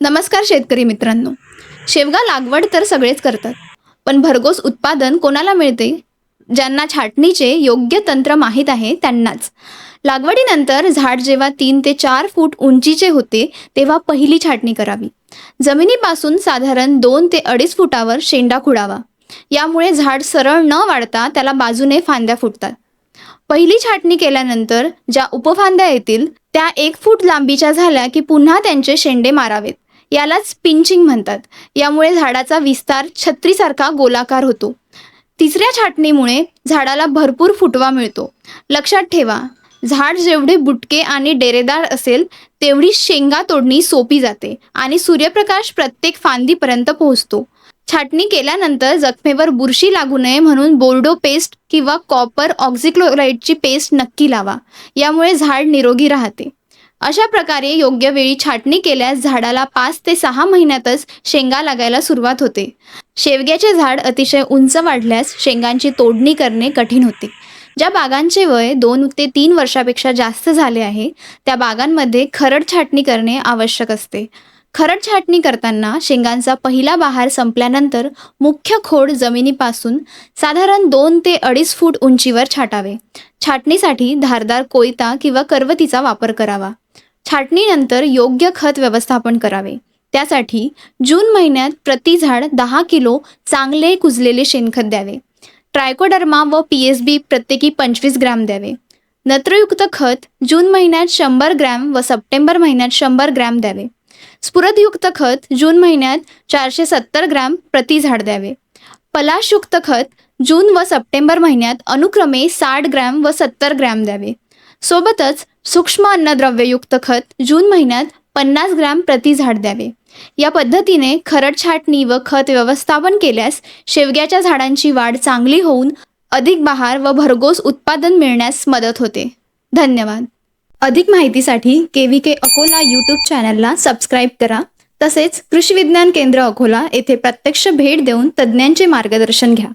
नमस्कार शेतकरी मित्रांनो. शेवगा लागवड तर सगळेच करतात, पण भरघोस उत्पादन कोणाला मिळते? ज्यांना छाटणीचे योग्य तंत्र माहीत आहे त्यांनाच. लागवडीनंतर झाड जेव्हा 3 ते 4 फूट उंचीचे होते तेव्हा पहिली छाटणी करावी. जमिनीपासून साधारण 2 ते 2.5 फुटावर शेंडा खुडावा. यामुळे झाड सरळ न वाढता त्याला बाजूने फांद्या फुटतात. पहिली छाटणी केल्यानंतर ज्या उपफांद्या येतील त्या 1 फूट लांबीच्या झाल्या की पुन्हा त्यांचे शेंडे मारावेत. यालाच पिंचिंग म्हणतात. यामुळे झाडाचा विस्तार छत्रीसारखा गोलाकार होतो. तिसऱ्या छाटणीमुळे झाडाला भरपूर फुटवा मिळतो. लक्षात ठेवा, झाड जेवढे बुटके आणि डेरेदार असेल तेवढी शेंगा तोडणी सोपी जाते आणि सूर्यप्रकाश प्रत्येक फांदीपर्यंत पोहोचतो. छाटणी केल्यानंतर जखमेवर बुरशी लागू नये म्हणून बोर्डो पेस्ट किंवा कॉपर ऑक्झिक्लोराइडची पेस्ट नक्की लावा. यामुळे झाड निरोगी राहते. अशा प्रकारे योग्य वेळी छाटणी केल्यास झाडाला 5 ते 6 महिन्यातच शेंगा लागायला सुरुवात होते. शेवग्याचे झाड अतिशय उंच वाढल्यास शेंगांची तोडणी करणे कठीण होते. ज्या बागांचे वय 2 ते 3 वर्षापेक्षा जास्त झाले आहे त्या बागांमध्ये खरड छाटणी करणे आवश्यक असते. खरड छाटणी करताना शेंगांचा पहिला बहार संपल्यानंतर मुख्य खोड जमिनीपासून साधारण 2 ते 2.5 फूट उंचीवर छाटावे. छाटणीसाठी धारदार कोयता किंवा करवतीचा वापर करावा. छाटणीनंतर योग्य खत व्यवस्थापन करावे. त्यासाठी जून महिन्यात प्रति झाड 10 किलो चांगले कुजलेले शेणखत द्यावे. ट्रायकोडर्मा व PSB प्रत्येकी 25 ग्रॅम द्यावे. नत्रयुक्त खत जून महिन्यात 100 ग्रॅम व सप्टेंबर महिन्यात 100 ग्रॅम द्यावे. स्फुरदयुक्त खत जून महिन्यात 470 ग्रॅम प्रति झाड द्यावे. पलाशयुक्त खत जून व सप्टेंबर महिन्यात अनुक्रमे 60 ग्रॅम व 70 ग्रॅम द्यावे. सोबतच सूक्ष्म अन्नद्रव्ययुक्त खत जून महिन्यात 50 ग्रॅम प्रति झाड द्यावे. या पद्धतीने खरड छाटणी व खत व्यवस्थापन केल्यास शेवग्याच्या झाडांची वाढ चांगली होऊन अधिक बहार व भरघोस उत्पादन मिळण्यास मदत होते. धन्यवाद. अधिक माहितीसाठी KVK अकोला यूट्यूब चॅनलला सबस्क्राईब करा. तसेच कृषी विज्ञान केंद्र अकोला येथे प्रत्यक्ष भेट देऊन तज्ज्ञांचे मार्गदर्शन घ्या.